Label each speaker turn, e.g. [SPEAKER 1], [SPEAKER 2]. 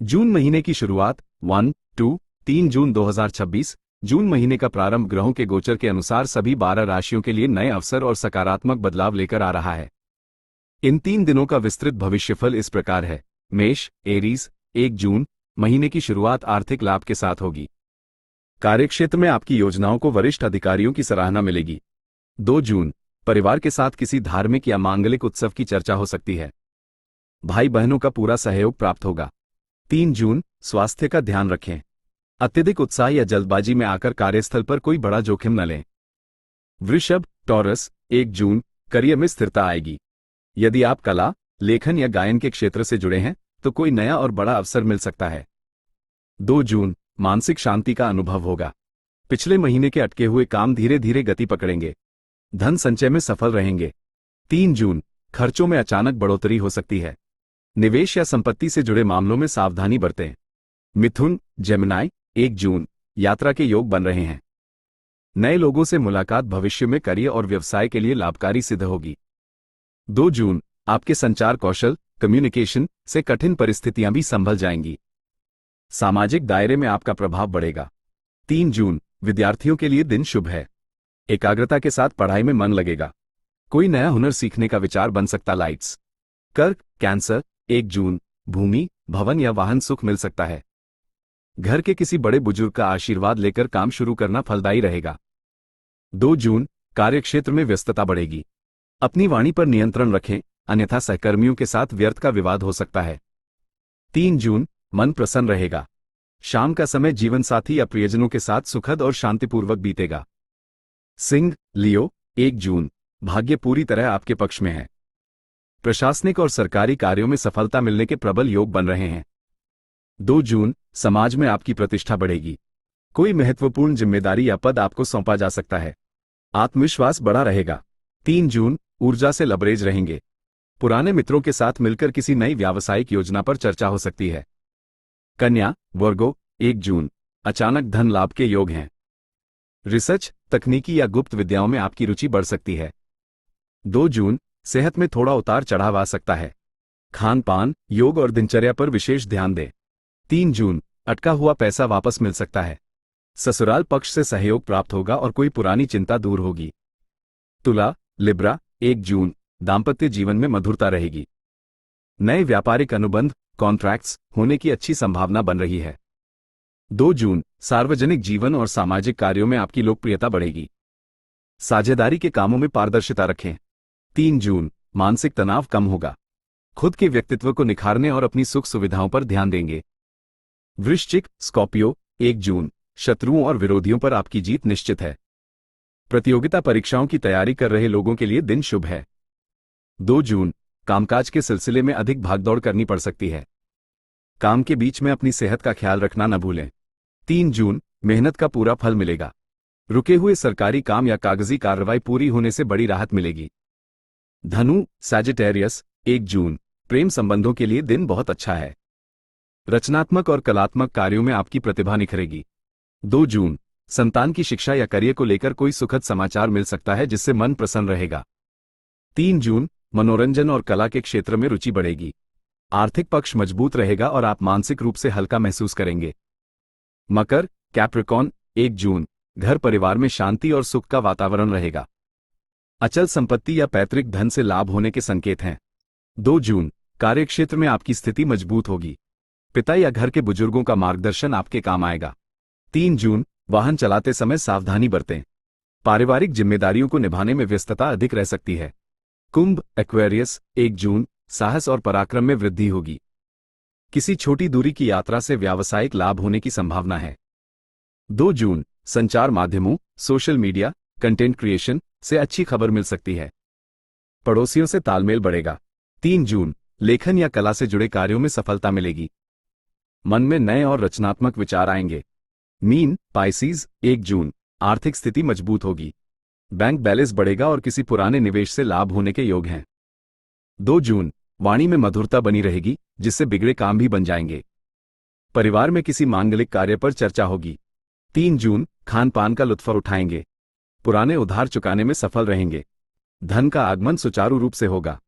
[SPEAKER 1] जून महीने की शुरुआत 1, 2, 3 जून 2026। जून महीने का प्रारंभ ग्रहों के गोचर के अनुसार सभी 12 राशियों के लिए नए अवसर और सकारात्मक बदलाव लेकर आ रहा है। इन 3 दिनों का विस्तृत भविष्यफल इस प्रकार है। मेष, एरीज। 1 जून, महीने की शुरुआत आर्थिक लाभ के साथ होगी। कार्यक्षेत्र में आपकी योजनाओं को वरिष्ठ अधिकारियों की सराहना मिलेगी। 2 जून, परिवार के साथ किसी धार्मिक या मांगलिक उत्सव की चर्चा हो सकती है। भाई बहनों का पूरा सहयोग प्राप्त होगा। 3 जून, स्वास्थ्य का ध्यान रखें। अत्यधिक उत्साह या जल्दबाजी में आकर कार्यस्थल पर कोई बड़ा जोखिम न लें। वृषभ, टॉरस। 1 जून, करियर में स्थिरता आएगी। यदि आप कला, लेखन या गायन के क्षेत्र से जुड़े हैं तो कोई नया और बड़ा अवसर मिल सकता है। 2 जून, मानसिक शांति का अनुभव होगा। पिछले महीने के अटके हुए काम धीरे धीरे गति पकड़ेंगे। धन संचय में सफल रहेंगे। 3 जून, खर्चों में अचानक बढ़ोतरी हो सकती है। निवेश या संपत्ति से जुड़े मामलों में सावधानी बरतें। मिथुन, जेमिनाई। 1 जून, यात्रा के योग बन रहे हैं। नए लोगों से मुलाकात भविष्य में करियर और व्यवसाय के लिए लाभकारी सिद्ध होगी। 2 जून, आपके संचार कौशल, कम्युनिकेशन से कठिन परिस्थितियां भी संभल जाएंगी। सामाजिक दायरे में आपका प्रभाव बढ़ेगा। 3 जून, विद्यार्थियों के लिए दिन शुभ है। एकाग्रता के साथ पढ़ाई में मन लगेगा। कोई नया हुनर सीखने का विचार बन सकता। लाइट्स। कर्क, कैंसर। 1 जून, भूमि, भवन या वाहन सुख मिल सकता है। घर के किसी बड़े बुजुर्ग का आशीर्वाद लेकर काम शुरू करना फलदायी रहेगा। 2 जून, कार्यक्षेत्र में व्यस्तता बढ़ेगी। अपनी वाणी पर नियंत्रण रखें, अन्यथा सहकर्मियों के साथ व्यर्थ का विवाद हो सकता है। 3 जून, मन प्रसन्न रहेगा। शाम का समय जीवनसाथी या प्रियजनों के साथ सुखद और शांतिपूर्वक बीतेगा। सिंह, लियो। 1 जून, भाग्य पूरी तरह आपके पक्ष में है। प्रशासनिक और सरकारी कार्यों में सफलता मिलने के प्रबल योग बन रहे हैं। 2 जून, समाज में आपकी प्रतिष्ठा बढ़ेगी। कोई महत्वपूर्ण जिम्मेदारी या पद आपको सौंपा जा सकता है। आत्मविश्वास बढ़ा रहेगा। 3 जून, ऊर्जा से लबरेज रहेंगे। पुराने मित्रों के साथ मिलकर किसी नई व्यावसायिक योजना पर चर्चा हो सकती है। कन्या, वर्गो। 1 जून, अचानक धन लाभ के योग हैं। रिसर्च, तकनीकी या गुप्त विद्याओं में आपकी रुचि बढ़ सकती है। 2 जून, सेहत में थोड़ा उतार चढ़ाव आ सकता है। खान पान, योग और दिनचर्या पर विशेष ध्यान दें। 3 जून, अटका हुआ पैसा वापस मिल सकता है। ससुराल पक्ष से सहयोग प्राप्त होगा और कोई पुरानी चिंता दूर होगी। तुला, लिब्रा। 1 जून, दाम्पत्य जीवन में मधुरता रहेगी। नए व्यापारिक अनुबंध, कॉन्ट्रैक्ट्स होने की अच्छी संभावना बन रही है। 2 जून, सार्वजनिक जीवन और सामाजिक कार्यों में आपकी लोकप्रियता बढ़ेगी। साझेदारी के कामों में पारदर्शिता रखें। 3 जून, मानसिक तनाव कम होगा। खुद के व्यक्तित्व को निखारने और अपनी सुख सुविधाओं पर ध्यान देंगे। वृश्चिक, स्कॉर्पियो। 1 जून, शत्रुओं और विरोधियों पर आपकी जीत निश्चित है। प्रतियोगिता परीक्षाओं की तैयारी कर रहे लोगों के लिए दिन शुभ है। 2 जून, कामकाज के सिलसिले में अधिक भागदौड़ करनी पड़ सकती है। काम के बीच में अपनी सेहत का ख्याल रखना न भूलें। 3 जून, मेहनत का पूरा फल मिलेगा। रुके हुए सरकारी काम या कागजी कार्रवाई पूरी होने से बड़ी राहत मिलेगी। धनु, सैजिटेरियस। 1 जून, प्रेम संबंधों के लिए दिन बहुत अच्छा है। रचनात्मक और कलात्मक कार्यों में आपकी प्रतिभा निखरेगी। 2 जून, संतान की शिक्षा या करियर को लेकर कोई सुखद समाचार मिल सकता है जिससे मन प्रसन्न रहेगा। 3 जून, मनोरंजन और कला के क्षेत्र में रुचि बढ़ेगी। आर्थिक पक्ष मजबूत रहेगा और आप मानसिक रूप से हल्का महसूस करेंगे। मकर, कैप्रिकॉर्न। 1 जून, घर परिवार में शांति और सुख का वातावरण रहेगा। अचल संपत्ति या पैतृक धन से लाभ होने के संकेत हैं। 2 जून, कार्यक्षेत्र में आपकी स्थिति मजबूत होगी। पिता या घर के बुजुर्गों का मार्गदर्शन आपके काम आएगा। 3 जून, वाहन चलाते समय सावधानी बरतें। पारिवारिक जिम्मेदारियों को निभाने में व्यस्तता अधिक रह सकती है। कुंभ, एक्वेरियस। 1 जून, साहस और पराक्रम में वृद्धि होगी। किसी छोटी दूरी की यात्रा से व्यावसायिक लाभ होने की संभावना है। 2 जून, संचार माध्यमों, सोशल मीडिया, कंटेंट क्रिएशन से अच्छी खबर मिल सकती है। पड़ोसियों से तालमेल बढ़ेगा। 3 जून, लेखन या कला से जुड़े कार्यों में सफलता मिलेगी। मन में नए और रचनात्मक विचार आएंगे। Mean, Pisces. 1 जून, आर्थिक स्थिति मजबूत होगी। बैंक बैलेंस बढ़ेगा और किसी पुराने निवेश से लाभ होने के योग हैं। 2 जून, वाणी में मधुरता बनी रहेगी जिससे बिगड़े काम भी बन जाएंगे। परिवार में किसी मांगलिक कार्य पर चर्चा होगी। 3 जून, खान पान का लुत्फ उठाएंगे। पुराने उधार चुकाने में सफल रहेंगे। धन का आगमन सुचारू रूप से होगा।